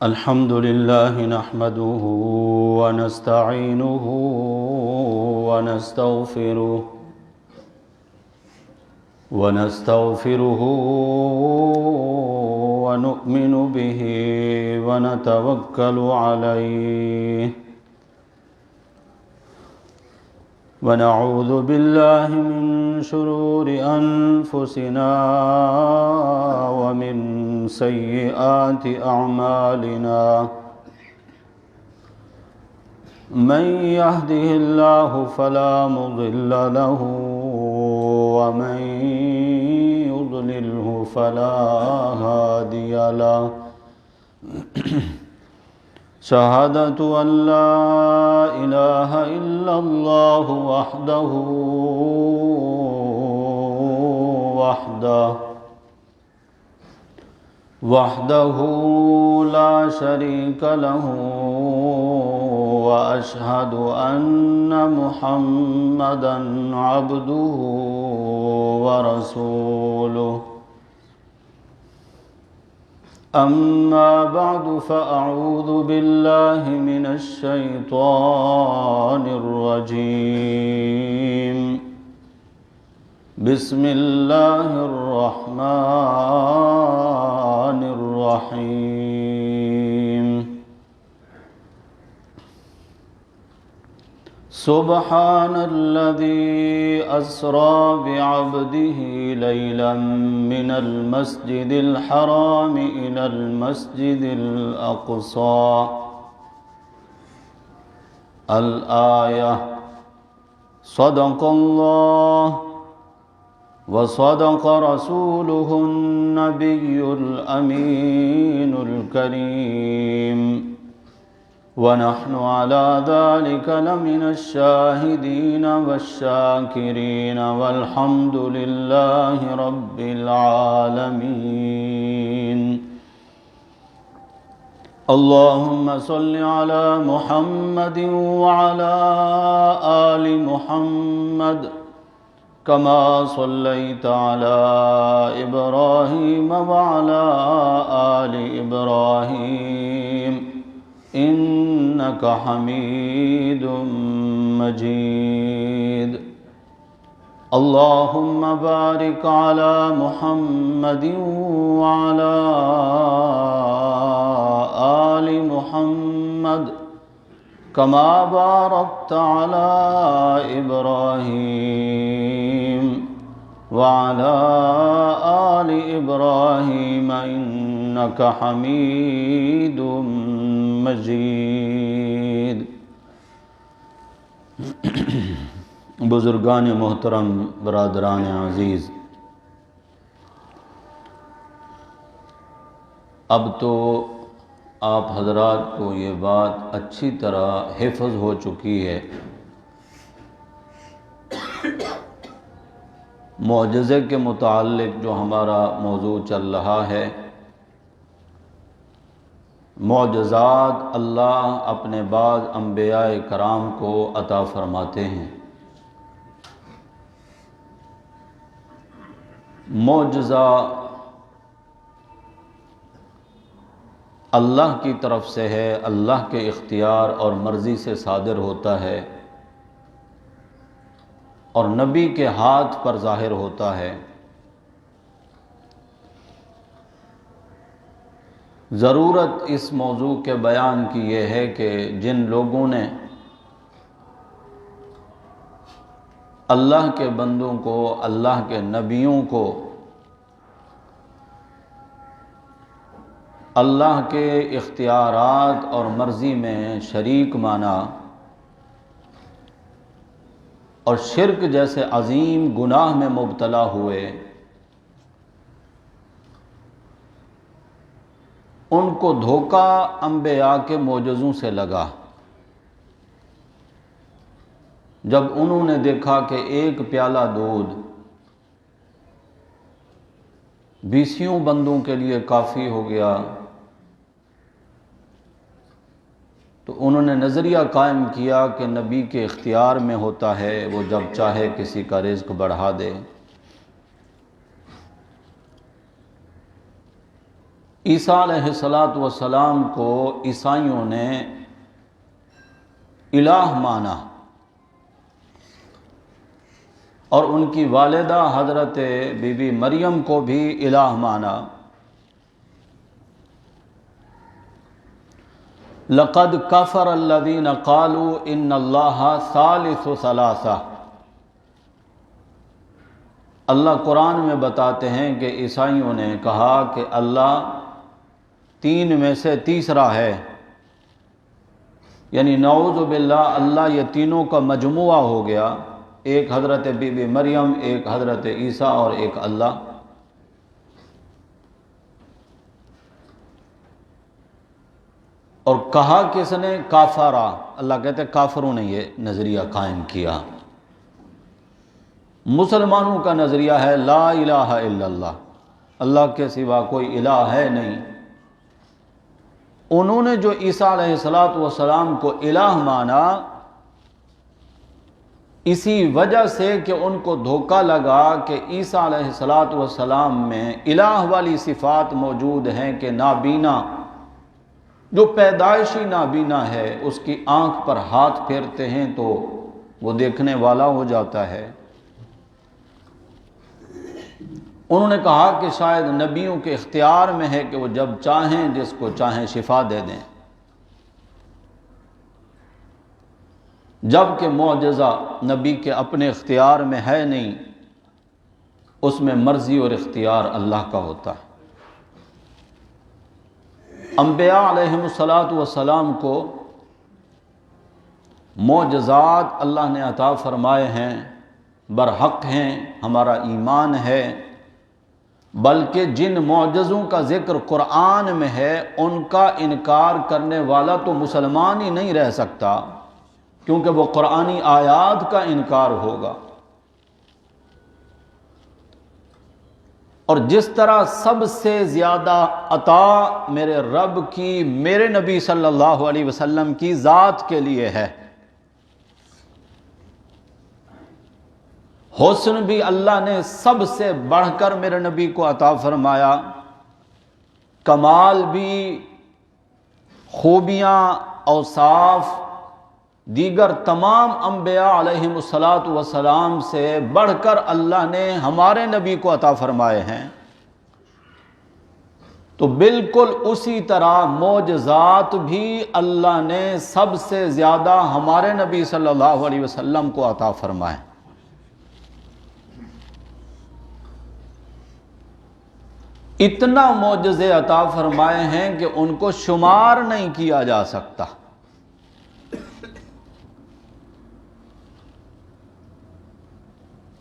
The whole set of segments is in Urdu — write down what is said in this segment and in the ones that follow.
الحمد لله نحمده ونستعينه ونستغفره ونؤمن به ونتوكل عليه ونعوذ بالله من شرور أنفسنا ومن سيئات أعمالنا من يهده الله فلا مضل له ومن يضلله فلا هادي له شهادة أن لا إله إلا الله وحده لا شريك له وأشهد أن محمدًا عبده ورسوله أما بعد فأعوذ بالله من الشيطان الرجيم بسم الله الرحمن الرحيم سبحان الذي أسرى بعبده ليلا من المسجد الحرام إلى المسجد الأقصى الآية صدق الله وصدق رسوله النبي الأمين الكريم ونحن على ذلك لمن الشاهدين والشاكرين والحمد لله رب العالمين اللهم صل على محمد وعلى آل محمد كما صليت على إبراهيم وعلى آل إبراهيم إنك حميد مجيد اللهم بارك على محمد وعلى آل محمد كما باركت على إبراهيم وعلى آل إبراهيم إنك حميد مجید۔ بزرگان محترم، برادران عزیز، اب تو آپ حضرات کو یہ بات اچھی طرح حفظ ہو چکی ہے، معجزے کے متعلق جو ہمارا موضوع چل رہا ہے، معجزات اللہ اپنے بعض انبیاء کرام کو عطا فرماتے ہیں۔ معجزہ اللہ کی طرف سے ہے، اللہ کے اختیار اور مرضی سے صادر ہوتا ہے اور نبی کے ہاتھ پر ظاہر ہوتا ہے۔ ضرورت اس موضوع کے بیان کی یہ ہے کہ جن لوگوں نے اللہ کے بندوں کو، اللہ کے نبیوں کو اللہ کے اختیارات اور مرضی میں شریک مانا اور شرک جیسے عظیم گناہ میں مبتلا ہوئے، ان کو دھوکہ انبیاء کے معجزوں سے لگا۔ جب انہوں نے دیکھا کہ ایک پیالہ دودھ 20 بندوں کے لیے کافی ہو گیا، تو انہوں نے نظریہ قائم کیا کہ نبی کے اختیار میں ہوتا ہے، وہ جب چاہے کسی کا رزق بڑھا دے۔ عیسیٰ علیہ السلام کو عیسائیوں نے الہ مانا اور ان کی والدہ حضرت بی بی مریم کو بھی الہ مانا۔ لقد کفر الذین قالوا ان اللہ ثالث ثلاثہ۔ اللہ قرآن میں بتاتے ہیں کہ عیسائیوں نے کہا کہ اللہ تین میں سے تیسرا ہے، یعنی نعوذ باللہ اللہ یہ تینوں کا مجموعہ ہو گیا، ایک حضرت بی بی مریم، ایک حضرت عیسیٰ اور ایک اللہ۔ اور کہا کس نے؟ کافرہ۔ اللہ کہتے ہیں کافروں نے یہ نظریہ قائم کیا۔ مسلمانوں کا نظریہ ہے لا الہ الا اللہ، اللہ کے سوا کوئی الہ ہے نہیں۔ انہوں نے جو عیسیٰ علیہ السلام کو الہ مانا، اسی وجہ سے کہ ان کو دھوکہ لگا کہ عیسیٰ علیہ السلام میں الہ والی صفات موجود ہیں کہ نابینا، جو پیدائشی نابینا ہے اس کی آنکھ پر ہاتھ پھیرتے ہیں تو وہ دیکھنے والا ہو جاتا ہے۔ انہوں نے کہا کہ شاید نبیوں کے اختیار میں ہے کہ وہ جب چاہیں جس کو چاہیں شفا دے دیں، جبکہ معجزہ نبی کے اپنے اختیار میں ہے نہیں، اس میں مرضی اور اختیار اللہ کا ہوتا ہے۔ انبیاء علیہم السلام کو معجزات اللہ نے عطا فرمائے ہیں، برحق ہیں، ہمارا ایمان ہے، بلکہ جن معجزوں کا ذکر قرآن میں ہے ان کا انکار کرنے والا تو مسلمان ہی نہیں رہ سکتا، کیونکہ وہ قرآنی آیات کا انکار ہوگا۔ اور جس طرح سب سے زیادہ عطا میرے رب کی میرے نبی صلی اللہ علیہ وسلم کی ذات کے لیے ہے، حسن بھی اللہ نے سب سے بڑھ کر میرے نبی کو عطا فرمایا، کمال بھی، خوبیاں، اوصاف دیگر تمام انبیاء علیہم السلام سے بڑھ کر اللہ نے ہمارے نبی کو عطا فرمائے ہیں۔ تو بالکل اسی طرح معجزات بھی اللہ نے سب سے زیادہ ہمارے نبی صلی اللہ علیہ وسلم کو عطا فرمائے۔ اتنا معجزے عطا فرمائے ہیں کہ ان کو شمار نہیں کیا جا سکتا۔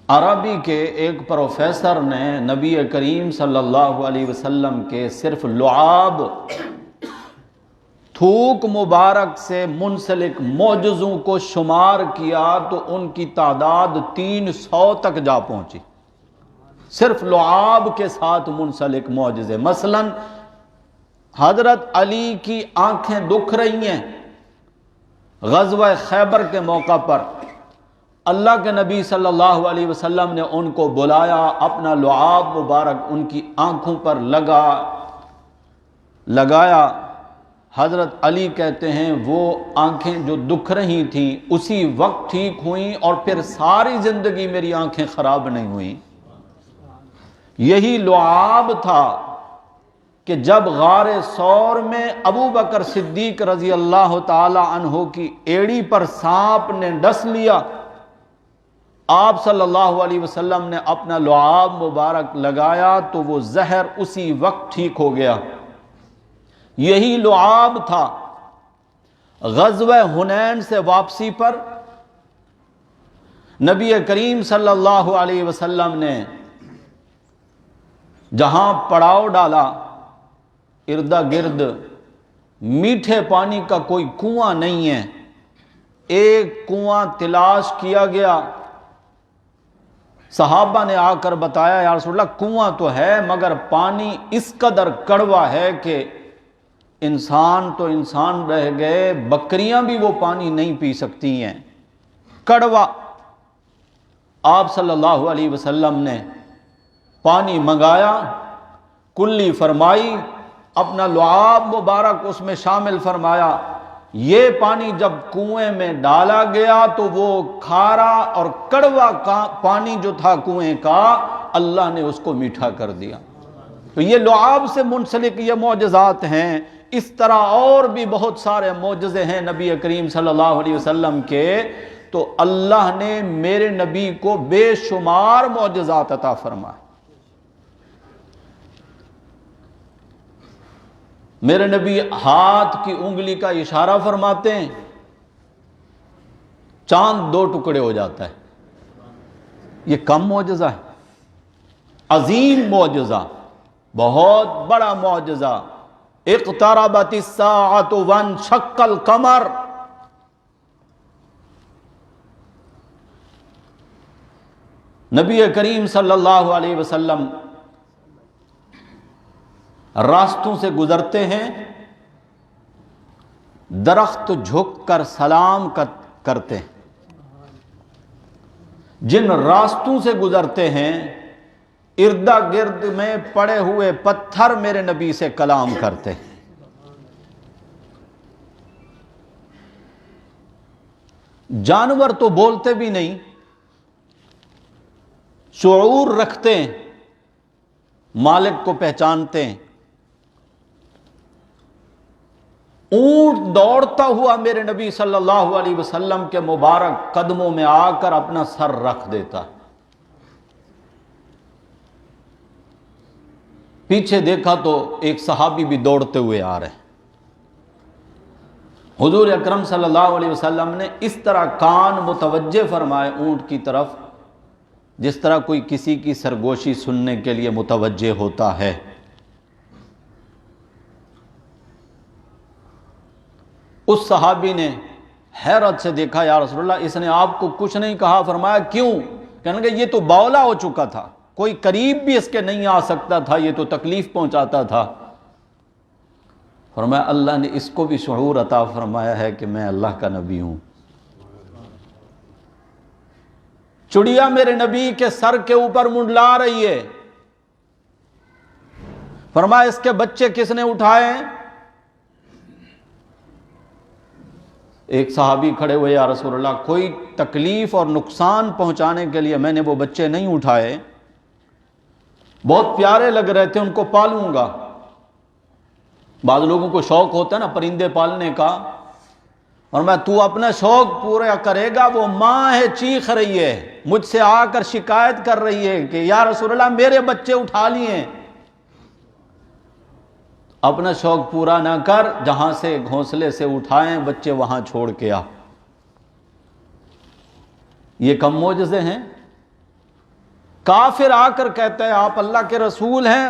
عربی کے ایک پروفیسر نے نبی کریم صلی اللہ علیہ وسلم کے صرف لعاب، تھوک مبارک سے منسلک معجزوں کو شمار کیا تو ان کی تعداد 300 تک جا پہنچی، صرف لعاب کے ساتھ منسلک معجزے۔ مثلا حضرت علی کی آنکھیں دکھ رہی ہیں، غزوہ خیبر کے موقع پر اللہ کے نبی صلی اللہ علیہ وسلم نے ان کو بلایا، اپنا لعاب مبارک ان کی آنکھوں پر لگایا۔ حضرت علی کہتے ہیں وہ آنکھیں جو دکھ رہی تھیں اسی وقت ٹھیک ہوئیں، اور پھر ساری زندگی میری آنکھیں خراب نہیں ہوئیں۔ یہی لعاب تھا کہ جب غار ثور میں ابو بکر صدیق رضی اللہ تعالی عنہ کی ایڑی پر سانپ نے ڈس لیا، آپ صلی اللہ علیہ وسلم نے اپنا لعاب مبارک لگایا تو وہ زہر اسی وقت ٹھیک ہو گیا۔ یہی لعاب تھا غزوہ حنین سے واپسی پر نبی کریم صلی اللہ علیہ وسلم نے جہاں پڑاؤ ڈالا، اردا گرد میٹھے پانی کا کوئی کنواں نہیں ہے، ایک کنواں تلاش کیا گیا۔ صحابہ نے آ کر بتایا یا رسول اللہ کنواں تو ہے مگر پانی اس قدر کڑوا ہے کہ انسان تو انسان رہ گئے، بکریاں بھی وہ پانی نہیں پی سکتی ہیں، کڑوا۔ آپ صلی اللہ علیہ وسلم نے پانی منگایا، کلی فرمائی، اپنا لعاب مبارک اس میں شامل فرمایا. یہ پانی جب کنویں میں ڈالا گیا تو وہ کھارا اور کڑوا پانی جو تھا کنویں کا اللہ نے اس کو میٹھا کر دیا. تو یہ لعاب سے منسلک یہ معجزات ہیں. اس طرح اور بھی بہت سارے معجزے ہیں نبی کریم صلی اللہ علیہ وسلم کے. تو اللہ نے میرے نبی کو بے شمار معجزات عطا فرمائے. میرے نبی ہاتھ کی انگلی کا اشارہ فرماتے ہیں، چاند 2 ٹکڑے ہو جاتا ہے. یہ کم معجزہ ہے؟ عظیم معجزہ، بہت بڑا معجزہ. اقتربت الساعۃ وانشق القمر. نبی کریم صلی اللہ علیہ وسلم راستوں سے گزرتے ہیں، درخت جھک کر سلام کرتے ہیں. جن راستوں سے گزرتے ہیں اردا گرد میں پڑے ہوئے پتھر میرے نبی سے کلام کرتے ہیں. جانور تو بولتے بھی نہیں، شعور رکھتے ہیں، مالک کو پہچانتے ہیں. اونٹ دوڑتا ہوا میرے نبی صلی اللہ علیہ وسلم کے مبارک قدموں میں آ کر اپنا سر رکھ دیتا. پیچھے دیکھا تو ایک صحابی بھی دوڑتے ہوئے آ رہے ہیں. حضور اکرم صلی اللہ علیہ وسلم نے اس طرح کان متوجہ فرمائے اونٹ کی طرف جس طرح کوئی کسی کی سرگوشی سننے کے لیے متوجہ ہوتا ہے. اس صحابی نے حیرت سے دیکھا، یا رسول اللہ اس نے آپ کو کچھ نہیں کہا. فرمایا کیوں؟ کہنے کہ یہ تو بولا ہو چکا تھا، کوئی قریب بھی اس کے نہیں آ سکتا تھا، یہ تو تکلیف پہنچاتا تھا. فرمایا اللہ نے اس کو بھی شعور عطا فرمایا ہے کہ میں اللہ کا نبی ہوں. چڑیا میرے نبی کے سر کے اوپر منڈلا رہی ہے. فرمایا اس کے بچے کس نے اٹھائے؟ ایک صحابی کھڑے ہوئے، یا رسول اللہ کوئی تکلیف اور نقصان پہنچانے کے لیے میں نے وہ بچے نہیں اٹھائے، بہت پیارے لگ رہے تھے، ان کو پالوں گا. بعض لوگوں کو شوق ہوتا ہے نا پرندے پالنے کا، اور میں تو اپنا شوق پورا کرے گا. وہ ماں ہے چیخ رہی ہے، مجھ سے آ کر شکایت کر رہی ہے کہ یا رسول اللہ میرے بچے اٹھا لیے. اپنا شوق پورا نہ کر، جہاں سے گھونسلے سے اٹھائیں بچے وہاں چھوڑ کے آ. یہ کم معجزے ہیں؟ کافر آ کر کہتا ہے آپ اللہ کے رسول ہیں.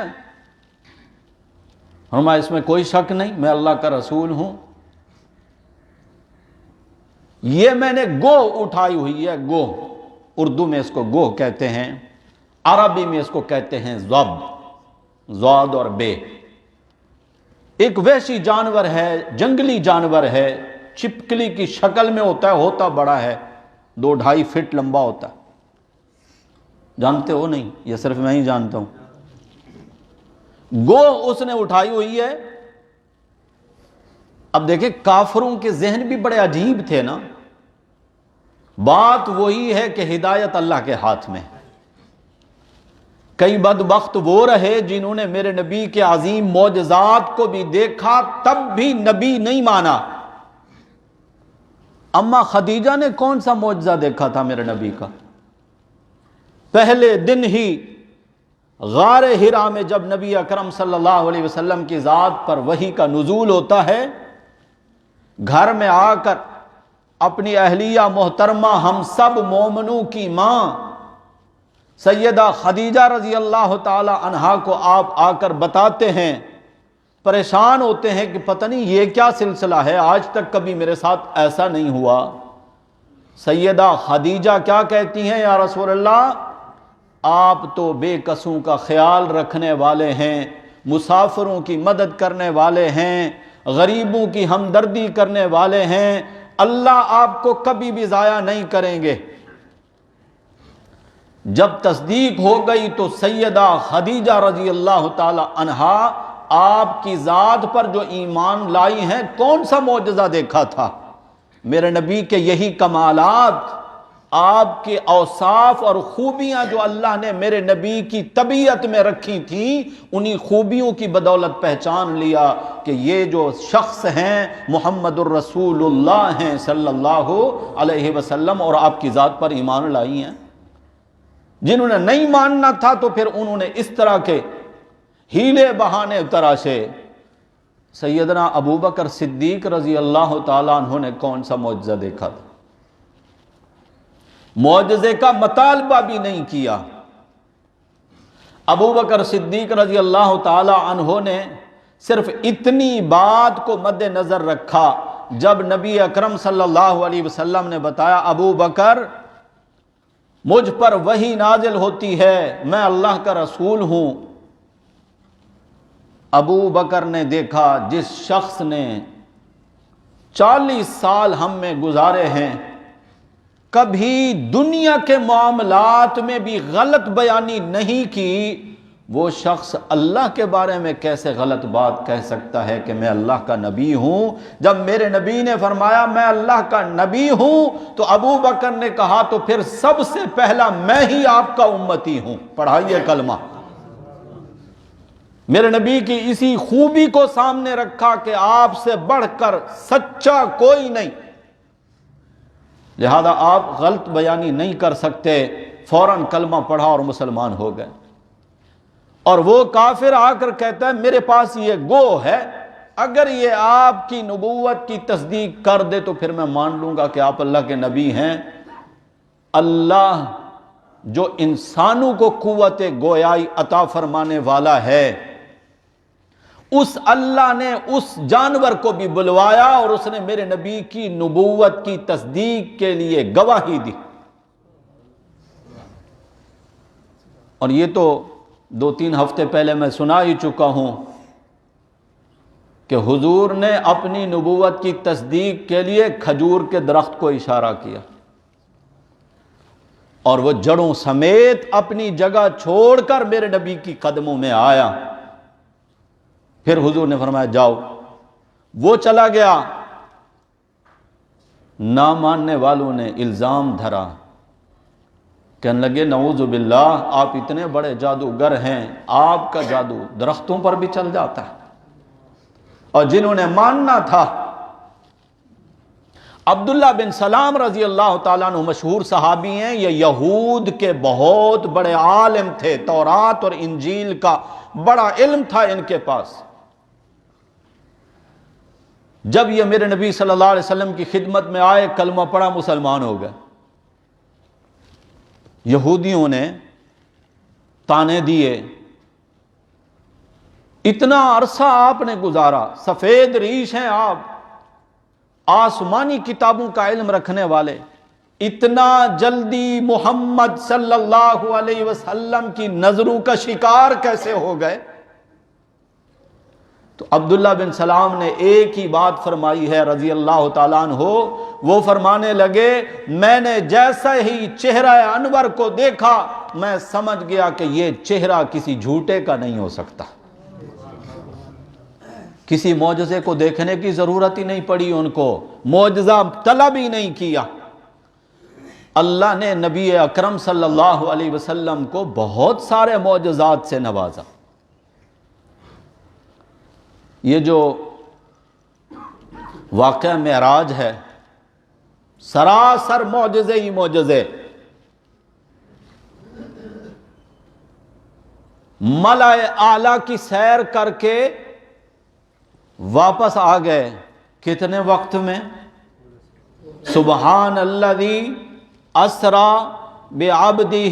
فرمایا اس میں کوئی شک نہیں، میں اللہ کا رسول ہوں. یہ میں نے گو اٹھائی ہوئی ہے، گو اردو میں اس کو گو کہتے ہیں، عربی میں اس کو کہتے ہیں ضب، ضاد اور بے. ایک وحشی جانور ہے، جنگلی جانور ہے، چھپکلی کی شکل میں ہوتا ہے، ہوتا بڑا ہے، 2-2.5 فٹ لمبا ہوتا ہے. جانتے ہو نہیں؟ یہ صرف میں ہی جانتا ہوں. گو اس نے اٹھائی ہوئی ہے. اب دیکھیں کافروں کے ذہن بھی بڑے عجیب تھے نا. بات وہی ہے کہ ہدایت اللہ کے ہاتھ میں. کئی بدبخت وہ رہے جنہوں نے میرے نبی کے عظیم معجزات کو بھی دیکھا تب بھی نبی نہیں مانا. اما خدیجہ نے کون سا معجزہ دیکھا تھا میرے نبی کا؟ پہلے دن ہی غار حرا میں جب نبی اکرم صلی اللہ علیہ وسلم کی ذات پر وحی کا نزول ہوتا ہے، گھر میں آ کر اپنی اہلیہ محترمہ ہم سب مومنوں کی ماں سیدہ خدیجہ رضی اللہ تعالی عنہا کو آپ آ کر بتاتے ہیں، پریشان ہوتے ہیں کہ پتہ نہیں یہ کیا سلسلہ ہے، آج تک کبھی میرے ساتھ ایسا نہیں ہوا. سیدہ خدیجہ کیا کہتی ہیں؟ یا رسول اللہ آپ تو بے قصوں کا خیال رکھنے والے ہیں، مسافروں کی مدد کرنے والے ہیں، غریبوں کی ہمدردی کرنے والے ہیں، اللہ آپ کو کبھی بھی ضائع نہیں کریں گے. جب تصدیق ہو گئی تو سیدہ خدیجہ رضی اللہ تعالی عنہا آپ کی ذات پر جو ایمان لائی ہیں کون سا معجزہ دیکھا تھا؟ میرے نبی کے یہی کمالات، آپ کے اوصاف اور خوبیاں جو اللہ نے میرے نبی کی طبیعت میں رکھی تھی، انہی خوبیوں کی بدولت پہچان لیا کہ یہ جو شخص ہیں محمد الرسول اللہ ہیں صلی اللہ علیہ وسلم، اور آپ کی ذات پر ایمان لائی ہیں۔ جنہوں نے نہیں ماننا تھا تو پھر انہوں نے اس طرح کے ہیلے بہانے تراشے۔ سیدنا ابو بکر صدیق رضی اللہ تعالیٰ عنہ نے کون سا معجزہ دیکھا تھا؟ معجزے کا مطالبہ بھی نہیں کیا۔ ابو بکر صدیق رضی اللہ تعالی عنہ نے صرف اتنی بات کو مد نظر رکھا، جب نبی اکرم صلی اللہ علیہ وسلم نے بتایا ابو بکر مجھ پر وحی نازل ہوتی ہے، میں اللہ کا رسول ہوں، ابو بکر نے دیکھا جس شخص نے 40 سال ہم میں گزارے ہیں، کبھی دنیا کے معاملات میں بھی غلط بیانی نہیں کی، وہ شخص اللہ کے بارے میں کیسے غلط بات کہہ سکتا ہے کہ میں اللہ کا نبی ہوں؟ جب میرے نبی نے فرمایا میں اللہ کا نبی ہوں تو ابو بکر نے کہا تو پھر سب سے پہلا میں ہی آپ کا امتی ہوں، پڑھائیے کلمہ۔ میرے نبی کی اسی خوبی کو سامنے رکھا کہ آپ سے بڑھ کر سچا کوئی نہیں، لہذا آپ غلط بیانی نہیں کر سکتے، فوراً کلمہ پڑھا اور مسلمان ہو گئے۔ اور وہ کافر آ کر کہتا ہے میرے پاس یہ گو ہے، اگر یہ آپ کی نبوت کی تصدیق کر دے تو پھر میں مان لوں گا کہ آپ اللہ کے نبی ہیں۔ اللہ جو انسانوں کو قوت گویائی عطا فرمانے والا ہے، اس اللہ نے اس جانور کو بھی بلوایا اور اس نے میرے نبی کی نبوت کی تصدیق کے لیے گواہی دی۔ اور یہ تو 2-3 ہفتے پہلے میں سنا ہی چکا ہوں کہ حضور نے اپنی نبوت کی تصدیق کے لیے کھجور کے درخت کو اشارہ کیا، اور وہ جڑوں سمیت اپنی جگہ چھوڑ کر میرے نبی کی قدموں میں آیا۔ پھر حضور نے فرمایا جاؤ، وہ چلا گیا، نہ ماننے والوں نے الزام دھرا، کہنے لگے نعوذ باللہ آپ اتنے بڑے جادوگر ہیں، آپ کا جادو درختوں پر بھی چل جاتا ہے۔ اور جنہوں نے ماننا تھا، عبداللہ بن سلام رضی اللہ تعالیٰ عنہ مشہور صحابی ہیں، یہ یہود کے بہت بڑے عالم تھے، تورات اور انجیل کا بڑا علم تھا ان کے پاس۔ جب یہ میرے نبی صلی اللہ علیہ وسلم کی خدمت میں آئے، کلمہ پڑھا، مسلمان ہو گئے۔ یہودیوں نے تانے دیے، اتنا عرصہ آپ نے گزارا، سفید ریش ہیں آپ، آسمانی کتابوں کا علم رکھنے والے، اتنا جلدی محمد صلی اللہ علیہ وسلم کی نظروں کا شکار کیسے ہو گئے؟ تو عبداللہ بن سلام نے ایک ہی بات فرمائی ہے رضی اللہ تعالیٰ عنہ، وہ فرمانے لگے میں نے جیسا ہی چہرہ انور کو دیکھا میں سمجھ گیا کہ یہ چہرہ کسی جھوٹے کا نہیں ہو سکتا۔ کسی معجزے کو دیکھنے کی ضرورت ہی نہیں پڑی ان کو، معجزہ طلب ہی نہیں کیا۔ اللہ نے نبی اکرم صلی اللہ علیہ وسلم کو بہت سارے معجزات سے نوازا۔ یہ جو واقعہ معراج ہے، سراسر معجزے ہی معجزے۔ ملائے اعلیٰ کی سیر کر کے واپس آ گئے، کتنے وقت میں؟ سبحان الذی اسری بعبدہ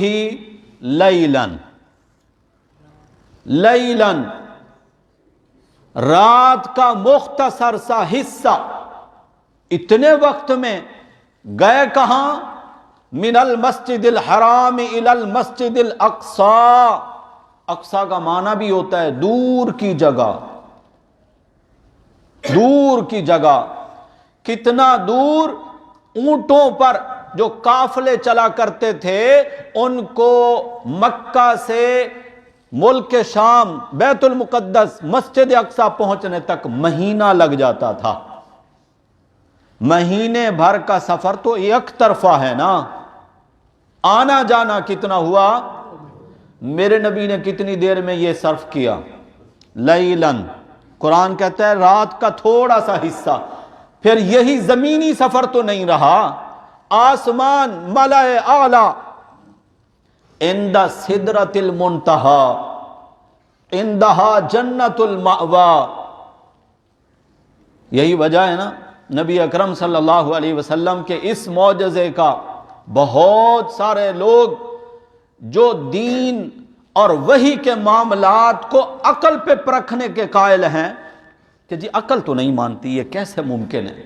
لیلا، رات کا مختصر سا حصہ، اتنے وقت میں گئے کہاں؟ من المسجد الحرام الی المسجد الاقصی۔ اقصی کا معنی بھی ہوتا ہے دور کی جگہ، دور کی جگہ۔ کتنا دور؟ اونٹوں پر جو قافلے چلا کرتے تھے ان کو مکہ سے ملک شام بیت المقدس مسجد اقصی پہنچنے تک مہینہ لگ جاتا تھا. مہینے بھر کا سفر تو ایک طرفہ ہے نا, آنا جانا کتنا ہوا؟ میرے نبی نے کتنی دیر میں یہ صرف کیا؟ لیلاً, قرآن کہتا ہے رات کا تھوڑا سا حصہ. پھر یہی زمینی سفر تو نہیں رہا, آسمان ملائے اعلیٰ عند سدرۃ المنتہا عندہا جنت المأویٰ. یہی وجہ ہے نا نبی اکرم صلی اللہ علیہ وسلم کے اس معجزے کا بہت سارے لوگ جو دین اور وحی کے معاملات کو عقل پہ پرکھنے کے قائل ہیں کہ جی عقل تو نہیں مانتی, یہ کیسے ممکن ہے,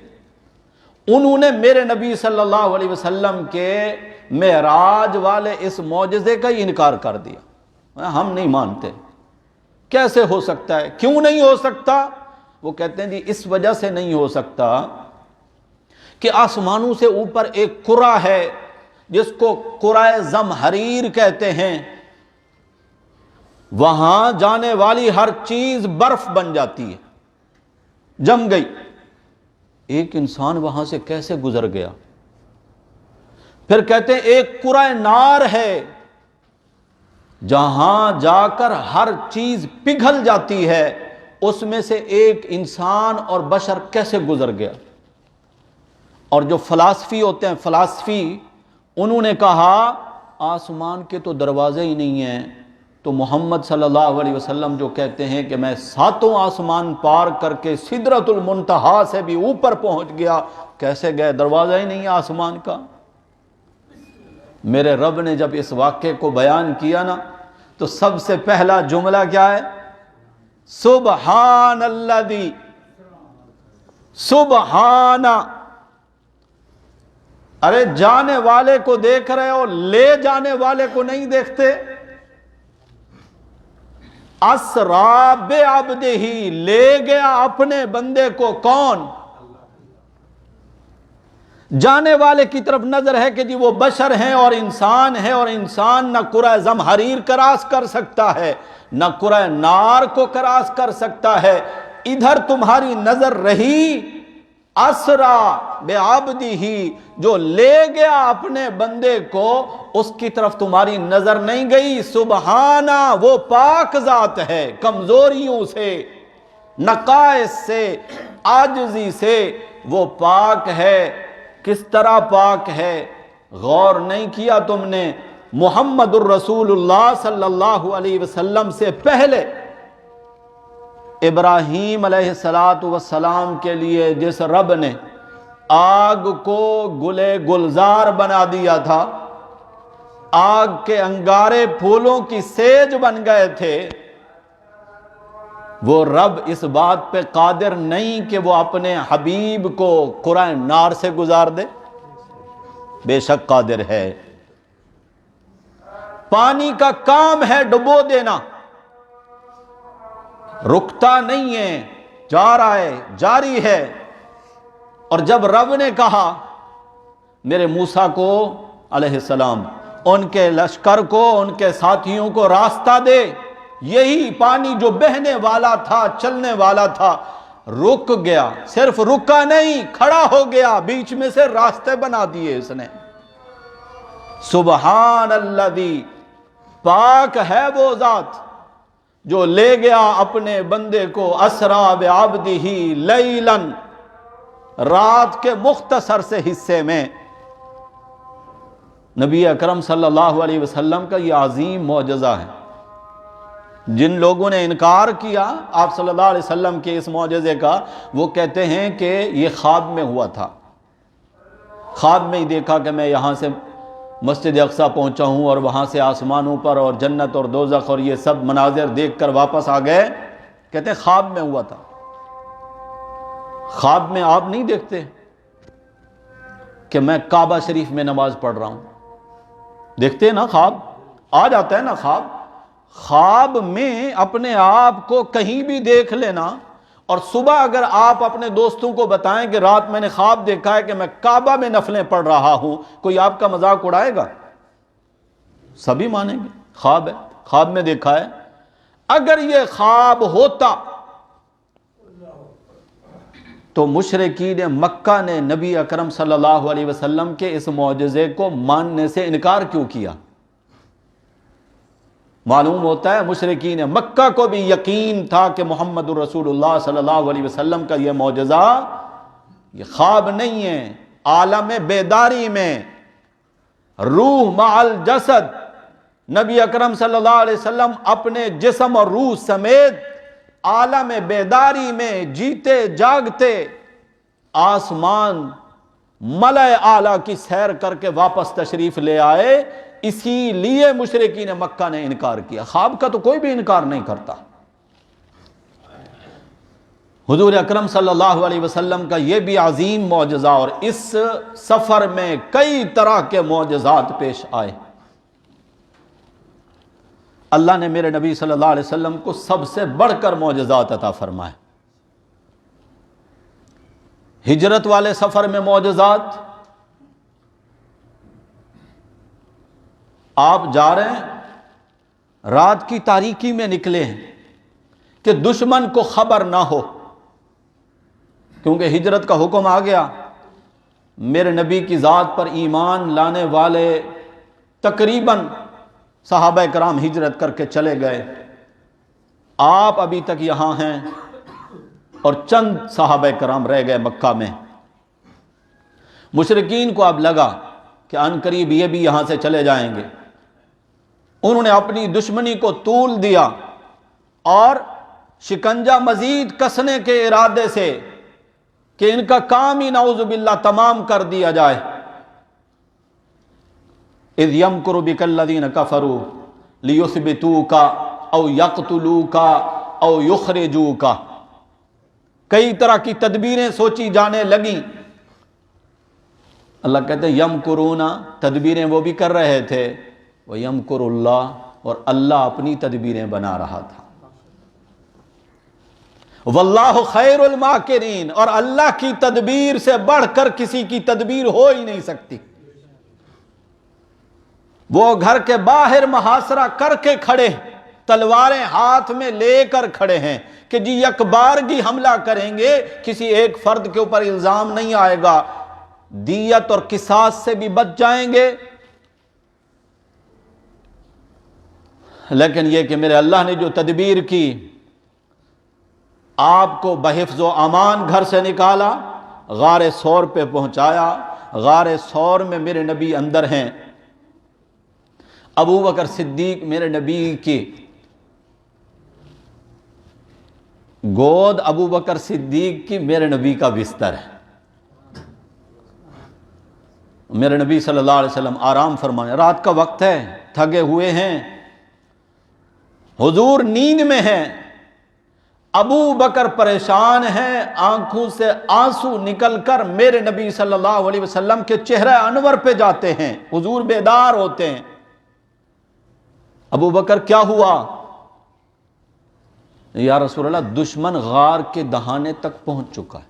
انہوں نے میرے نبی صلی اللہ علیہ وسلم کے معراج والے اس معجزے کا ہی انکار کر دیا. ہم نہیں مانتے, کیسے ہو سکتا ہے, کیوں نہیں ہو سکتا؟ وہ کہتے ہیں جی اس وجہ سے نہیں ہو سکتا کہ آسمانوں سے اوپر ایک کرہ ہے جس کو کرہ زمہریر کہتے ہیں, وہاں جانے والی ہر چیز برف بن جاتی ہے, جم گئی. ایک انسان وہاں سے کیسے گزر گیا؟ پھر کہتے ہیں ایک کرہ نار ہے جہاں جا کر ہر چیز پگھل جاتی ہے, اس میں سے ایک انسان اور بشر کیسے گزر گیا؟ اور جو فلاسفی ہوتے ہیں, فلاسفی, انہوں نے کہا آسمان کے تو دروازے ہی نہیں ہیں, تو محمد صلی اللہ علیہ وسلم جو کہتے ہیں کہ میں 7 آسمان پار کر کے سدرۃ المنتہا سے بھی اوپر پہنچ گیا, کیسے گئے؟ دروازہ ہی نہیں ہے آسمان کا. میرے رب نے جب اس واقعے کو بیان کیا نا تو سب سے پہلا جملہ کیا ہے؟ سبحان الذی, سبحان. ارے جانے والے کو دیکھ رہے ہو, لے جانے والے کو نہیں دیکھتے؟ اسرا بعبدہ, لے گیا اپنے بندے کو کون؟ جانے والے کی طرف نظر ہے کہ جی وہ بشر ہیں اور انسان ہے, اور انسان نہ کرہ زمہریر کراس کر سکتا ہے نہ کرہ نار کو کراس کر سکتا ہے. ادھر تمہاری نظر رہی اسرا بعبدہ, جو لے گیا اپنے بندے کو, اس کی طرف تمہاری نظر نہیں گئی. سبحانہ, وہ پاک ذات ہے کمزوریوں سے, نقائص سے, عاجزی سے, وہ پاک ہے. کس طرح پاک ہے؟ غور نہیں کیا تم نے؟ محمد الرسول اللہ صلی اللہ علیہ وسلم سے پہلے ابراہیم علیہ السلام کے لیے جس رب نے آگ کو گلے گلزار بنا دیا تھا, آگ کے انگارے پھولوں کی سیج بن گئے تھے, وہ رب اس بات پہ قادر نہیں کہ وہ اپنے حبیب کو کرہ نار سے گزار دے؟ بے شک قادر ہے. پانی کا کام ہے ڈبو دینا, رکتا نہیں ہے, جا رہا ہے, جاری ہے. اور جب رب نے کہا میرے موسیٰ کو علیہ السلام, ان کے لشکر کو, ان کے ساتھیوں کو راستہ دے, یہی پانی جو بہنے والا تھا, چلنے والا تھا, رک گیا. صرف رکا نہیں, کھڑا ہو گیا, بیچ میں سے راستے بنا دیے اس نے. سبحان الذی, پاک ہے وہ ذات جو لے گیا اپنے بندے کو اسرا بعبدہ لیلاً, رات کے مختصر سے حصے میں. نبی اکرم صلی اللہ علیہ وسلم کا یہ عظیم معجزہ ہے. جن لوگوں نے انکار کیا آپ صلی اللہ علیہ وسلم کے اس معجزے کا, وہ کہتے ہیں کہ یہ خواب میں ہوا تھا, خواب میں ہی دیکھا کہ میں یہاں سے مسجد اقصی پہنچا ہوں اور وہاں سے آسمانوں پر اور جنت اور دوزخ اور یہ سب مناظر دیکھ کر واپس آ گئے. کہتے ہیں خواب میں ہوا تھا. خواب میں آپ نہیں دیکھتے کہ میں کعبہ شریف میں نماز پڑھ رہا ہوں؟ دیکھتے ہیں نا, خواب آ جاتا ہے نا. خواب میں اپنے آپ کو کہیں بھی دیکھ لینا, اور صبح اگر آپ اپنے دوستوں کو بتائیں کہ رات میں نے خواب دیکھا ہے کہ میں کعبہ میں نفلیں پڑھ رہا ہوں, کوئی آپ کا مذاق اڑائے گا؟ سبھی مانیں گے خواب ہے, خواب میں دیکھا ہے. اگر یہ خواب ہوتا تو مشرکین مکہ نے نبی اکرم صلی اللہ علیہ وسلم کے اس معجزے کو ماننے سے انکار کیوں کیا؟ معلوم ہوتا ہے مشرکین مکہ کو بھی یقین تھا کہ محمد الرسول اللہ صلی اللہ علیہ وسلم کا یہ معجزہ یہ خواب نہیں ہے، عالم بیداری میں روح مع الجسد نبی اکرم صلی اللہ علیہ وسلم اپنے جسم اور روح سمیت عالم بیداری میں جیتے جاگتے آسمان ملائے اعلیٰ کی سیر کر کے واپس تشریف لے آئے، اسی لیے مشرکین مکہ نے انکار کیا۔ خواب کا تو کوئی بھی انکار نہیں کرتا۔ حضور اکرم صلی اللہ علیہ وسلم کا یہ بھی عظیم معجزہ، اور اس سفر میں کئی طرح کے معجزات پیش آئے۔ اللہ نے میرے نبی صلی اللہ علیہ وسلم کو سب سے بڑھ کر معجزات عطا فرمائے۔ ہجرت والے سفر میں معجزات، آپ جا رہے ہیں رات کی تاریکی میں نکلے ہیں کہ دشمن کو خبر نہ ہو، کیونکہ ہجرت کا حکم آ گیا۔ میرے نبی کی ذات پر ایمان لانے والے تقریباً صحابہ کرام ہجرت کر کے چلے گئے، آپ ابھی تک یہاں ہیں اور چند صحابہ کرام رہ گئے مکہ میں۔ مشرکین کو اب لگا کہ ان قریب یہ بھی یہاں سے چلے جائیں گے، انہوں نے اپنی دشمنی کو طول دیا اور شکنجہ مزید کسنے کے ارادے سے کہ ان کا کام ہی نعوذ باللہ تمام کر دیا جائے۔ اذ یمکر بک الذین کفروا لیثبتوک او یقتلوک او یخرجوک، کئی طرح کی تدبیریں سوچی جانے لگیں۔ اللہ کہتے ہیں یمکرون، تدبیریں وہ بھی کر رہے تھے، وَيَمْكُرُ اللَّهُ، اور اللہ اپنی تدبیریں بنا رہا تھا۔ وَاللَّهُ خَيْرُ الْمَاكِرِينَ، اور اللہ کی تدبیر سے بڑھ کر کسی کی تدبیر ہو ہی نہیں سکتی۔ وہ گھر کے باہر محاصرہ کر کے کھڑے، تلواریں ہاتھ میں لے کر کھڑے ہیں کہ جی یکبارگی حملہ کریں گے، کسی ایک فرد کے اوپر الزام نہیں آئے گا، دیت اور قصاص سے بھی بچ جائیں گے۔ لیکن یہ کہ میرے اللہ نے جو تدبیر کی، آپ کو بحفظ و امان گھر سے نکالا، غار ثور پہ پہنچایا۔ غار ثور میں میرے نبی اندر ہیں، ابو بکر صدیق میرے نبی کی گود، ابو بکر صدیق کی میرے نبی کا بستر ہے۔ میرے نبی صلی اللہ علیہ وسلم آرام فرمانے، رات کا وقت ہے، تھگے ہوئے ہیں، حضور نیند میں ہیں، ابو بکر پریشان ہیں، آنکھوں سے آنسو نکل کر میرے نبی صلی اللہ علیہ وسلم کے چہرہ انور پہ جاتے ہیں، حضور بیدار ہوتے ہیں۔ ابو بکر کیا ہوا؟ یا رسول اللہ دشمن غار کے دہانے تک پہنچ چکا ہے،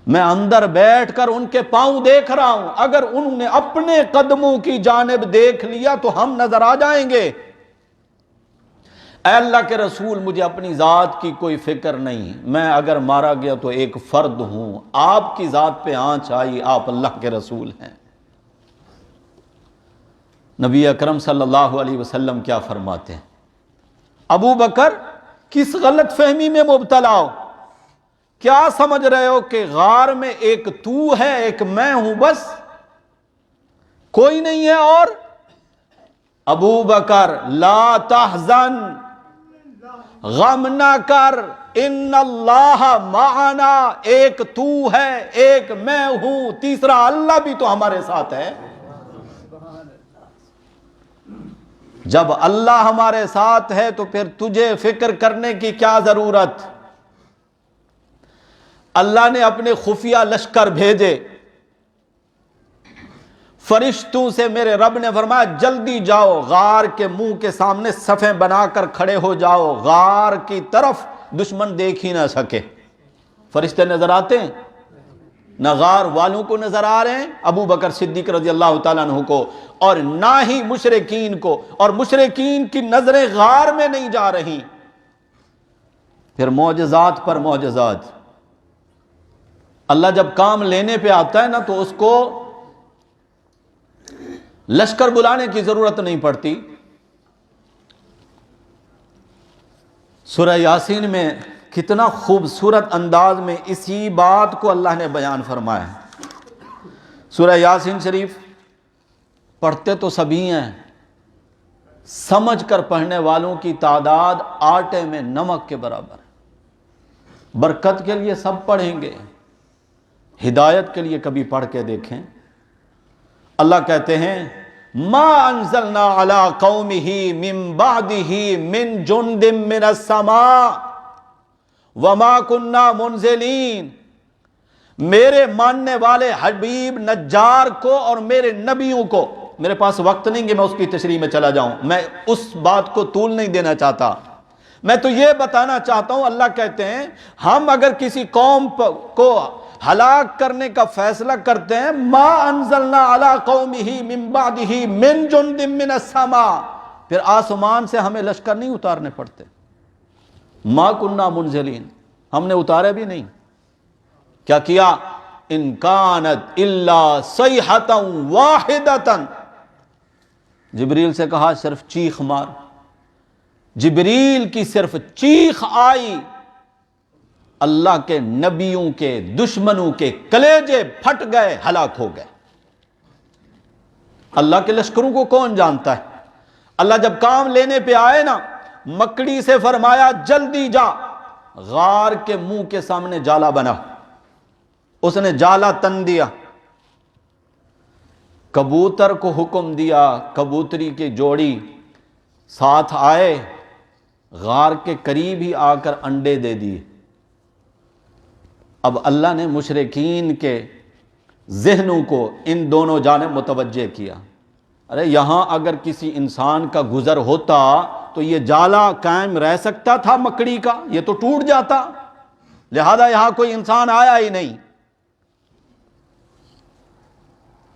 میں اندر بیٹھ کر ان کے پاؤں دیکھ رہا ہوں، اگر انہوں نے اپنے قدموں کی جانب دیکھ لیا تو ہم نظر آ جائیں گے۔ اے اللہ کے رسول، مجھے اپنی ذات کی کوئی فکر نہیں، میں اگر مارا گیا تو ایک فرد ہوں، آپ کی ذات پہ آنچ آئی، آپ اللہ کے رسول ہیں۔ نبی اکرم صلی اللہ علیہ وسلم کیا فرماتے ہیں؟ ابو بکر کس غلط فہمی میں مبتلا ہو؟ کیا سمجھ رہے ہو کہ غار میں ایک تو ہے، ایک میں ہوں، بس کوئی نہیں ہے؟ اور ابو بکر لا تحزن، غم نہ کر، ان اللہ معنا، ایک تو ہے، ایک میں ہوں، تیسرا اللہ بھی تو ہمارے ساتھ ہے۔ جب اللہ ہمارے ساتھ ہے تو پھر تجھے فکر کرنے کی کیا ضرورت؟ اللہ نے اپنے خفیہ لشکر بھیجے، فرشتوں سے میرے رب نے فرمایا جلدی جاؤ، غار کے منہ کے سامنے صفیں بنا کر کھڑے ہو جاؤ، غار کی طرف دشمن دیکھ ہی نہ سکے۔ فرشتے نظر آتے ہیں؟ نہ غار والوں کو نظر آ رہے ہیں ابو بکر صدیق رضی اللہ تعالیٰ عنہ کو، اور نہ ہی مشرکین کو، اور مشرکین کی نظریں غار میں نہیں جا رہی۔ پھر معجزات پر معجزات۔ اللہ جب کام لینے پہ آتا ہے نا تو اس کو لشکر بلانے کی ضرورت نہیں پڑتی۔ سورہ یاسین میں کتنا خوبصورت انداز میں اسی بات کو اللہ نے بیان فرمایا ہے۔ سورہ یاسین شریف پڑھتے تو سبھی ہیں، سمجھ کر پڑھنے والوں کی تعداد آٹے میں نمک کے برابر ہے۔ برکت کے لیے سب پڑھیں گے، ہدایت کے لیے کبھی پڑھ کے دیکھیں۔ اللہ کہتے ہیں ما انزلنا علی قومہ من بعدہ من جند من السماء وما کننا منزلین۔ میرے ماننے والے حبیب نجار کو اور میرے نبیوں کو، میرے پاس وقت نہیں کہ میں اس کی تشریح میں چلا جاؤں، میں اس بات کو طول نہیں دینا چاہتا، میں تو یہ بتانا چاہتا ہوں۔ اللہ کہتے ہیں ہم اگر کسی قوم کو ہلاک کرنے کا فیصلہ کرتے ہیں، ما انزلنا علی قومہ من بعدہ من جند من السماء، پھر آسمان سے ہمیں لشکر نہیں اتارنے پڑتے۔ ما کننا منزلین، ہم نے اتارے بھی نہیں۔ کیا کیا؟ ان کانت الا صیحۃ واحدۃ، جبریل سے کہا صرف چیخ مار۔ جبریل کی صرف چیخ آئی، اللہ کے نبیوں کے دشمنوں کے کلیجے پھٹ گئے، ہلاک ہو گئے۔ اللہ کے لشکروں کو کون جانتا ہے؟ اللہ جب کام لینے پہ آئے نا، مکڑی سے فرمایا جلدی جا، غار کے منہ کے سامنے جالا بنا، اس نے جالا تن دیا۔ کبوتر کو حکم دیا، کبوتری کی جوڑی ساتھ آئے، غار کے قریب ہی آ کر انڈے دے دیے۔ اب اللہ نے مشرکین کے ذہنوں کو ان دونوں جانب متوجہ کیا۔ ارے یہاں اگر کسی انسان کا گزر ہوتا تو یہ جالا قائم رہ سکتا تھا مکڑی کا؟ یہ تو ٹوٹ جاتا، لہذا یہاں کوئی انسان آیا ہی نہیں۔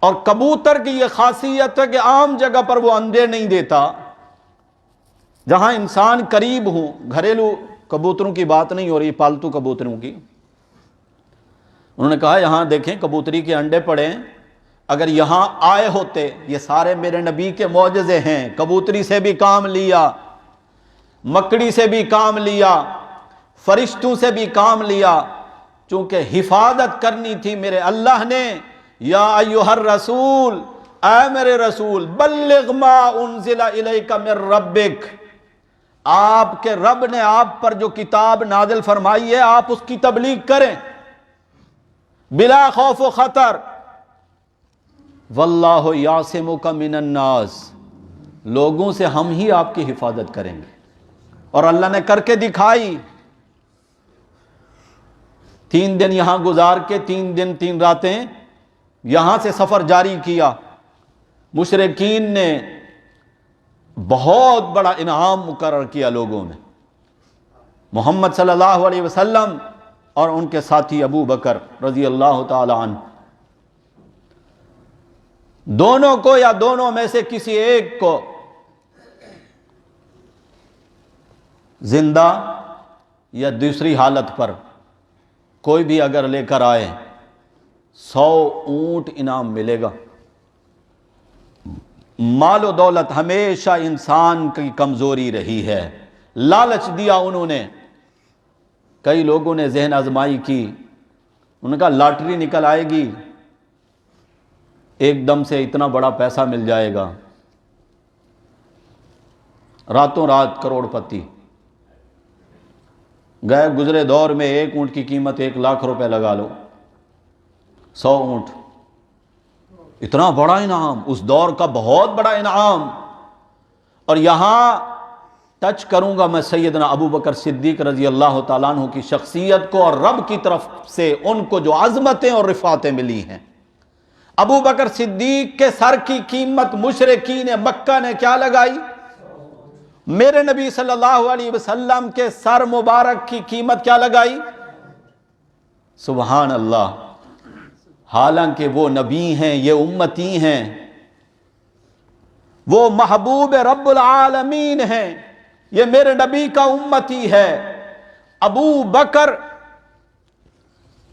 اور کبوتر کی یہ خاصیت ہے کہ عام جگہ پر وہ انڈے نہیں دیتا، جہاں انسان قریب ہوں۔ گھریلو کبوتروں کی بات نہیں ہو رہی، پالتو کبوتروں کی۔ انہوں نے کہا یہاں دیکھیں کبوتری کے انڈے پڑے ہیں، اگر یہاں آئے ہوتے، یہ سارے میرے نبی کے معجزے ہیں، کبوتری سے بھی کام لیا، مکڑی سے بھی کام لیا، فرشتوں سے بھی کام لیا، چونکہ حفاظت کرنی تھی میرے اللہ نے۔ یا ایھا الرسول، اے میرے رسول، بلغ ما انزل الیک من ربک، آپ کے رب نے آپ پر جو کتاب نازل فرمائی ہے آپ اس کی تبلیغ کریں بلا خوف و خطر۔ واللہ یعصمک من الناس، لوگوں سے ہم ہی آپ کی حفاظت کریں گے۔ اور اللہ نے کر کے دکھائی۔ 3 دن یہاں گزار کے 3 دن 3 راتیں یہاں سے سفر جاری کیا۔ مشرکین نے بہت بڑا انعام مقرر کیا لوگوں میں، محمد صلی اللہ علیہ وسلم اور ان کے ساتھی ابو بکر رضی اللہ تعالی عنہ، دونوں کو یا دونوں میں سے کسی ایک کو زندہ یا دوسری حالت پر کوئی بھی اگر لے کر آئے 100 اونٹ انعام ملے گا۔ مال و دولت ہمیشہ انسان کی کمزوری رہی ہے، لالچ دیا انہوں نے۔ کئی لوگوں نے ذہن آزمائی کی، انہوں نے کہا لاٹری نکل آئے گی، ایک دم سے اتنا بڑا پیسہ مل جائے گا، راتوں رات کروڑ پتی۔ گئے گزرے دور میں 1 اونٹ کی قیمت 1 لاکھ روپے لگا لو، 100 اونٹ، اتنا بڑا انعام، اس دور کا بہت بڑا انعام۔ اور یہاں ٹچ کروں گا میں سیدنا ابو بکر صدیق رضی اللہ تعالیٰ عنہ کی شخصیت کو، اور رب کی طرف سے ان کو جو عظمتیں اور رفعتیں ملی ہیں۔ ابو بکر صدیق کے سر کی قیمت مشرکین مکہ نے کیا لگائی؟ میرے نبی صلی اللہ علیہ وسلم کے سر مبارک کی قیمت کیا لگائی؟ سبحان اللہ۔ حالانکہ وہ نبی ہیں، یہ امتی ہیں، وہ محبوب رب العالمین ہیں، یہ میرے نبی کا امتی ہے۔ ابو بکر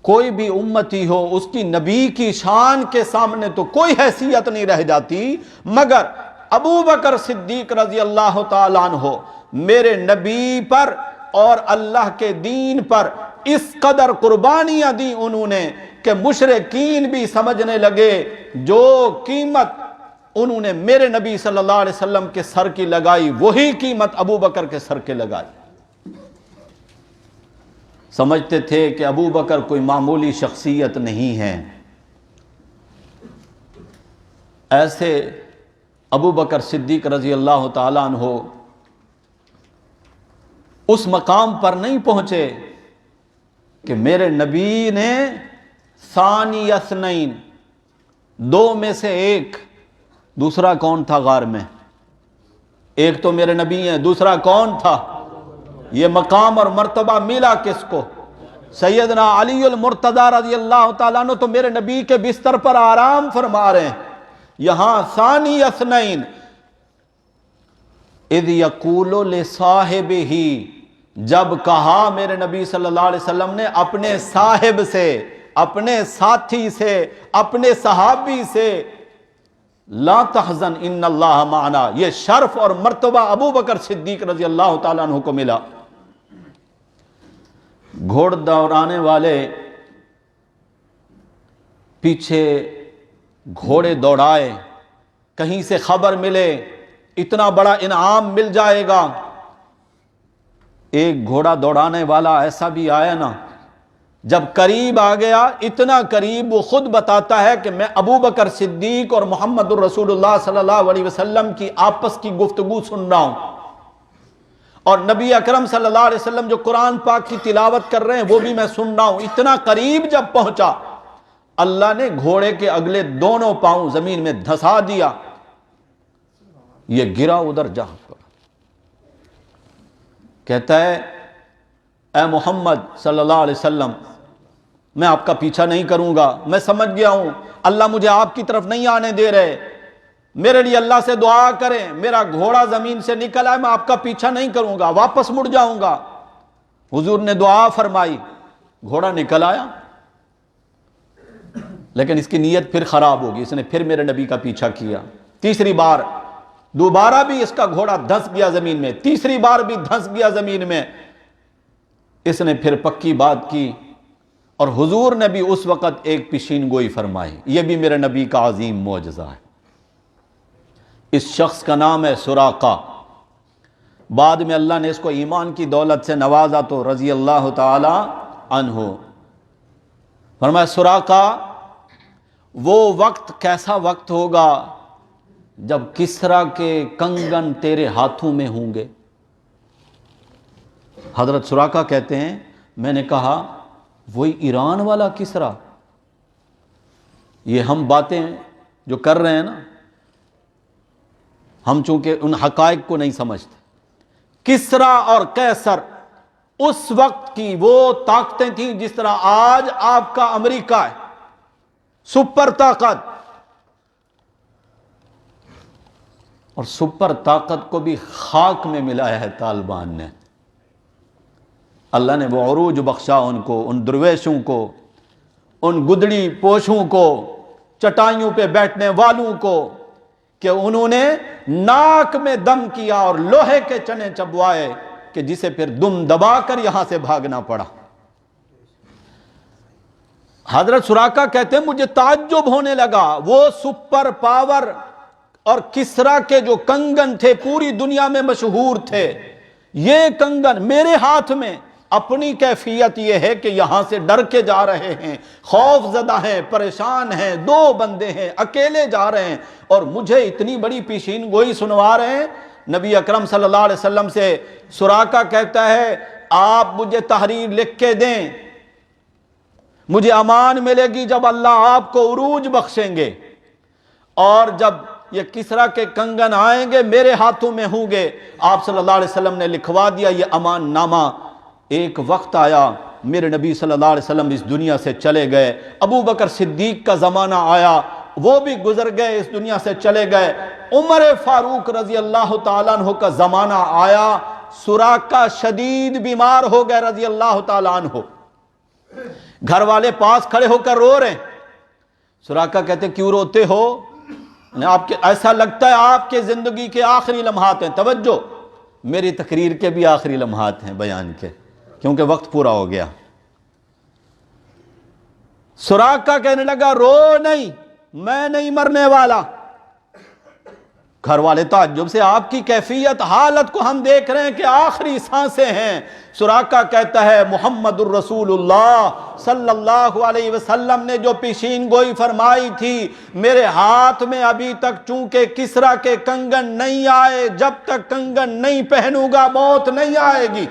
کوئی بھی امتی ہو، اس کی نبی کی شان کے سامنے تو کوئی حیثیت نہیں رہ جاتی، مگر ابو بکر صدیق رضی اللہ تعالیٰ عنہ میرے نبی پر اور اللہ کے دین پر اس قدر قربانیاں دی انہوں نے کہ مشرکین بھی سمجھنے لگے جو قیمت انہوں نے میرے نبی صلی اللہ علیہ وسلم کے سر کی لگائی وہی قیمت ابو بکر کے سر کے لگائی۔ سمجھتے تھے کہ ابو بکر کوئی معمولی شخصیت نہیں ہے۔ ایسے ابو بکر صدیق رضی اللہ تعالیٰ عنہ اس مقام پر نہیں پہنچے کہ میرے نبی نے ثانی اثنین، دو میں سے ایک، دوسرا کون تھا غار میں؟ ایک تو میرے نبی ہیں، دوسرا کون تھا؟ یہ مقام اور مرتبہ ملا کس کو؟ سیدنا علی المرتضی رضی اللہ تعالیٰ عنہ تو میرے نبی کے بستر پر آرام فرما رہے ہیں۔ یہاں ثانی اثنین اذ یقول لصاحبہ، جب کہا میرے نبی صلی اللہ علیہ وسلم نے اپنے صاحب سے، اپنے ساتھی سے، اپنے صحابی سے، لا تحزن ان اللہ معنا، یہ شرف اور مرتبہ ابو بکر صدیق رضی اللہ تعالیٰ عنہ کو ملا۔ گھوڑ دوڑانے والے پیچھے گھوڑے دوڑائے، کہیں سے خبر ملے اتنا بڑا انعام مل جائے گا۔ ایک گھوڑا دوڑانے والا ایسا بھی آیا نا، جب قریب آ گیا، اتنا قریب وہ خود بتاتا ہے کہ میں ابو بکر صدیق اور محمد الرسول اللہ صلی اللہ علیہ وسلم کی آپس کی گفتگو سن رہا ہوں، اور نبی اکرم صلی اللہ علیہ وسلم جو قرآن پاک کی تلاوت کر رہے ہیں وہ بھی میں سن رہا ہوں۔ اتنا قریب جب پہنچا، اللہ نے گھوڑے کے اگلے دونوں پاؤں زمین میں دھسا دیا، یہ گرا ادھر جا پڑا۔ کہتا ہے اے محمد صلی اللہ علیہ وسلم، میں آپ کا پیچھا نہیں کروں گا، میں سمجھ گیا ہوں اللہ مجھے آپ کی طرف نہیں آنے دے رہے، میرے لیے اللہ سے دعا کریں، میرا گھوڑا زمین سے نکل آئے، میں آپ کا پیچھا نہیں کروں گا، واپس مڑ جاؤں گا۔ حضور نے دعا فرمائی، گھوڑا نکل آیا، لیکن اس کی نیت پھر خراب ہوگی، اس نے پھر میرے نبی کا پیچھا کیا۔ تیسری بار دوبارہ بھی اس کا گھوڑا دھنس گیا زمین میں، تیسری بار بھی دھنس گیا زمین میں۔ اس نے پھر پکی بات کی، اور حضور نے بھی اس وقت ایک پیشین گوئی فرمائی۔ یہ بھی میرے نبی کا عظیم معجزہ ہے۔ اس شخص کا نام ہے سراقہ۔ بعد میں اللہ نے اس کو ایمان کی دولت سے نوازا تو رضی اللہ تعالی عنہ۔ فرمایا سراقہ، وہ وقت کیسا وقت ہوگا جب کسریٰ کے کنگن تیرے ہاتھوں میں ہوں گے۔ حضرت سراقہ کہتے ہیں میں نے کہا وہی ایران والا کسریٰ؟ یہ ہم باتیں جو کر رہے ہیں نا، ہم چونکہ ان حقائق کو نہیں سمجھتے۔ کسریٰ اور قیصر اس وقت کی وہ طاقتیں تھیں جس طرح آج آپ کا امریکہ ہے، سپر طاقت، اور سپر طاقت کو بھی خاک میں ملایا ہے طالبان نے۔ اللہ نے وہ عروج بخشا ان کو، ان درویشوں کو، ان گدڑی پوشوں کو، چٹائیوں پہ بیٹھنے والوں کو، کہ انہوں نے ناک میں دم کیا اور لوہے کے چنے چبوائے کہ جسے پھر دم دبا کر یہاں سے بھاگنا پڑا۔ حضرت سراقہ کہتے ہیں مجھے تعجب ہونے لگا، وہ سپر پاور اور کسریٰ کے جو کنگن تھے پوری دنیا میں مشہور تھے، یہ کنگن میرے ہاتھ میں۔ اپنی کیفیت یہ ہے کہ یہاں سے ڈر کے جا رہے ہیں، خوف زدہ ہیں، پریشان ہیں، دو بندے ہیں، اکیلے جا رہے ہیں، اور مجھے اتنی بڑی پیشین گوئی سنوا رہے ہیں۔ نبی اکرم صلی اللہ علیہ وسلم سے سراقہ کہتا ہے آپ مجھے تحریر لکھ کے دیں، مجھے امان ملے گی جب اللہ آپ کو عروج بخشیں گے، اور جب یہ کسریٰ کے کنگن آئیں گے میرے ہاتھوں میں ہوں گے۔ آپ صلی اللہ علیہ وسلم نے لکھوا دیا یہ امان نامہ۔ ایک وقت آیا میرے نبی صلی اللہ علیہ وسلم اس دنیا سے چلے گئے، ابو بکر صدیق کا زمانہ آیا، وہ بھی گزر گئے، اس دنیا سے چلے گئے، عمر فاروق رضی اللہ تعالیٰ عنہ کا زمانہ آیا، سراقہ شدید بیمار ہو گئے رضی اللہ تعالیٰ عنہ، گھر والے پاس کھڑے ہو کر رو رہے ہیں، سراقہ کہتے کیوں روتے ہو؟ آپ کے ایسا لگتا ہے آپ کے زندگی کے آخری لمحات ہیں، توجہ میری تقریر کے بھی آخری لمحات ہیں بیان کے، کیونکہ وقت پورا ہو گیا۔ سراقہ کہنے لگا رو نہیں، میں نہیں مرنے والا۔ گھر والے تعجب سے آپ کی کیفیت حالت کو ہم دیکھ رہے ہیں کہ آخری سانسیں ہیں۔ سراقہ کہتا ہے محمد الرسول اللہ صلی اللہ علیہ وسلم نے جو پیشین گوئی فرمائی تھی، میرے ہاتھ میں ابھی تک چونکہ کسریٰ کے کنگن نہیں آئے، جب تک کنگن نہیں پہنوں گا موت نہیں آئے گی۔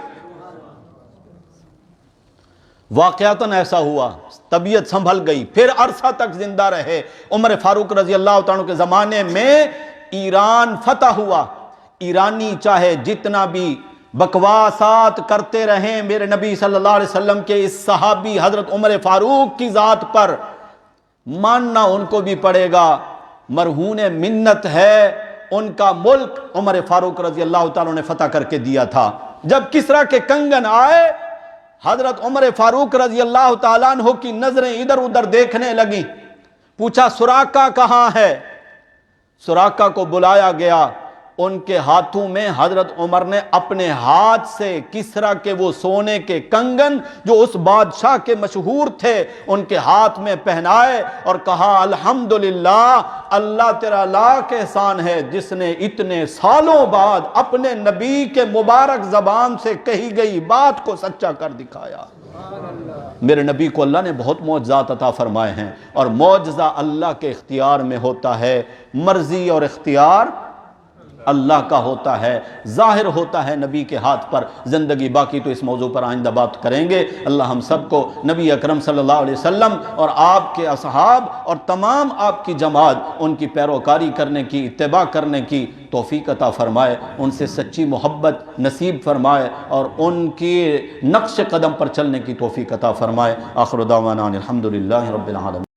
واقعاتاً ایسا ہوا، طبیعت سنبھل گئی، پھر عرصہ تک زندہ رہے۔ عمر فاروق رضی اللہ تعالیٰ کے زمانے میں ایران فتح ہوا۔ ایرانی چاہے جتنا بھی بکواسات کرتے رہیں میرے نبی صلی اللہ علیہ وسلم کے اس صحابی حضرت عمر فاروق کی ذات پر، ماننا ان کو بھی پڑے گا، مرہون منت ہے، ان کا ملک عمر فاروق رضی اللہ تعالیٰ نے فتح کر کے دیا تھا۔ جب کسریٰ کے کنگن آئے، حضرت عمر فاروق رضی اللہ تعالیٰ عنہ کی نظریں ادھر ادھر دیکھنے لگیں، پوچھا سراقہ کہاں ہے؟ سراقہ کو بلایا گیا، ان کے ہاتھوں میں حضرت عمر نے اپنے ہاتھ سے کسریٰ کے وہ سونے کے کنگن جو اس بادشاہ کے مشہور تھے ان کے ہاتھ میں پہنائے اور کہا الحمدللہ، اللہ تیرا لاکھ احسان ہے جس نے اتنے سالوں بعد اپنے نبی کے مبارک زبان سے کہی گئی بات کو سچا کر دکھایا۔ میرے نبی کو اللہ نے بہت معجزات عطا فرمائے ہیں، اور معجزہ اللہ کے اختیار میں ہوتا ہے، مرضی اور اختیار اللہ کا ہوتا ہے، ظاہر ہوتا ہے نبی کے ہاتھ پر۔ زندگی باقی تو اس موضوع پر آئندہ بات کریں گے۔ اللہ ہم سب کو نبی اکرم صلی اللہ علیہ وسلم اور آپ کے اصحاب اور تمام آپ کی جماعت، ان کی پیروکاری کرنے کی، اتباع کرنے کی توفیق عطا فرمائے، ان سے سچی محبت نصیب فرمائے اور ان کی نقش قدم پر چلنے کی توفیق عطا فرمائے۔ آخر دعوانا الحمدللہ رب العالمین۔